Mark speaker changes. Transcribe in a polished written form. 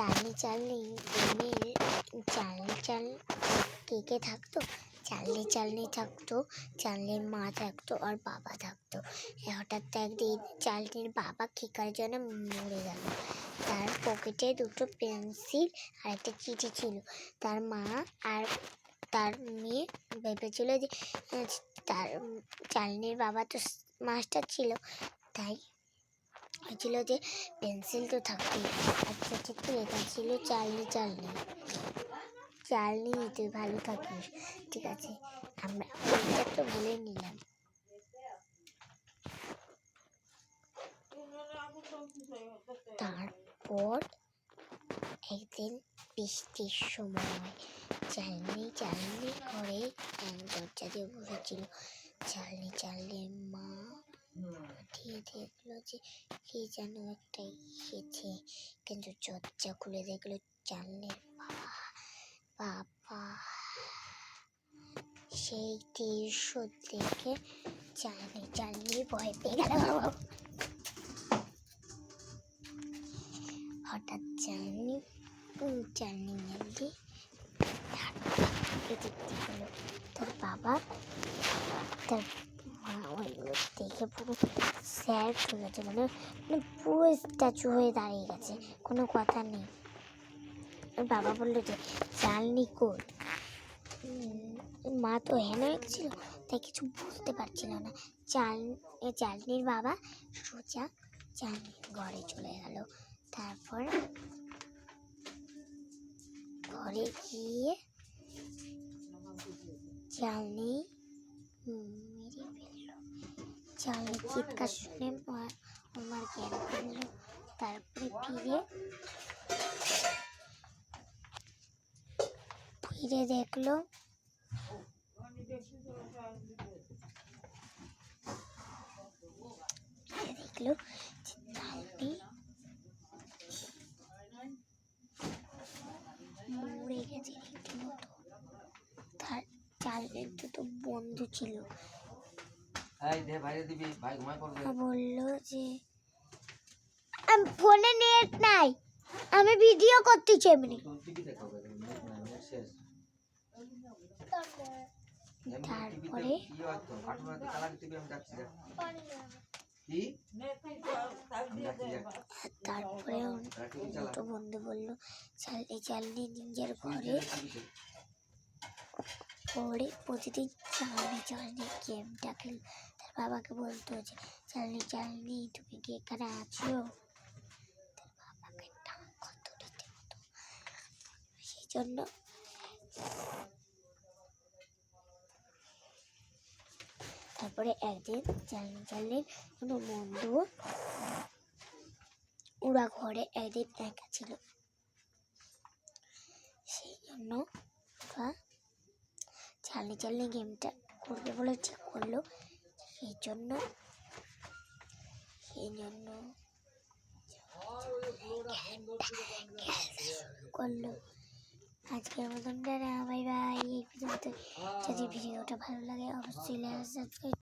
Speaker 1: চালনি চালনি গেমের চাল কে কে থাকতো? চালনি থাকতো, চালনির মা থাকতো আর বাবা থাকতো। হঠাৎ একদিন চালনির বাবা খিকার জন্য মরে গেল। তার পকেটে দুটো পেন্সিল আর একটা চিঠি ছিল। তার মা আর তার মেয়ে ভেবেছিল যে তার চালনির বাবা তো মাস্টার ছিল, তাই হয়েছিল যে পেন্সিল তো থাকতেই। একটা চিঠি লেখা ছিল, চালনি তুই ভালো থাকিস। ঠিক আছে, আমরা ওইটা তো বলে নিলাম। তারপর একদিন বৃষ্টির সময় চালনি ঘরে দরজা দিয়ে বসেছিল। চালনির মা উঠিয়ে দেখলো যে কি যেন একটা এসেছে, কিন্তু দরজা খুলে দেখলো চালনির বাবা। সেই দৃশ্য দেখে চালনি ভয় পেয়ে গেল। হঠাৎ চালনি মেলদি দেখতে পেল তার বাবা তার মা ওইগুলো দেখে পুরো স্যাড হয়ে গেছে, মানে পুরো স্ট্যাচু হয়ে দাঁড়িয়ে গেছে, কোনো কথা নেই। বাবা বললো যে চালনি কই? মা তো হেন ছিল, তাই কিছু বুঝতে পারছিল না। চালনির বাবা সোজা চালনির ঘরে চলে গেল। তারপর ঘরে গিয়ে চালনি মেরে ফেললো। চালনির চিৎকার শুনে আমার জ্ঞান ফেললো। তারপরে ফিরে দেখলো চালনি মরে গেছে রীতিমতো। তার চালনির দুটো বন্ধু ছিল, বললো যে ফোনে নেট নাই, আমি ভিডিও করতেছি এমনি। তারপরে দুটো বন্ধু বললো চালনি নিজের ঘরে পরে প্রতিদিন চালনি গেমটা খেল। তার বাবাকে বলতো যে চালনি তুমি কি এখানে আছো? তার বাবাকে কত দিতে হতো, সেই জন্য তারপরে একদিন চালনির কোনো বন্ধু ওরা ঘরে একদিন একা ছিল, সেই জন্য চালনি গেমটা করবে বলে ঠিক করলো। সেই জন্য করলো। আজকের মতন বাই বাই। এই পর্যন্ত। যদি ভিডিওটা ভালো লাগে অবশ্যই সাবস্ক্রাইব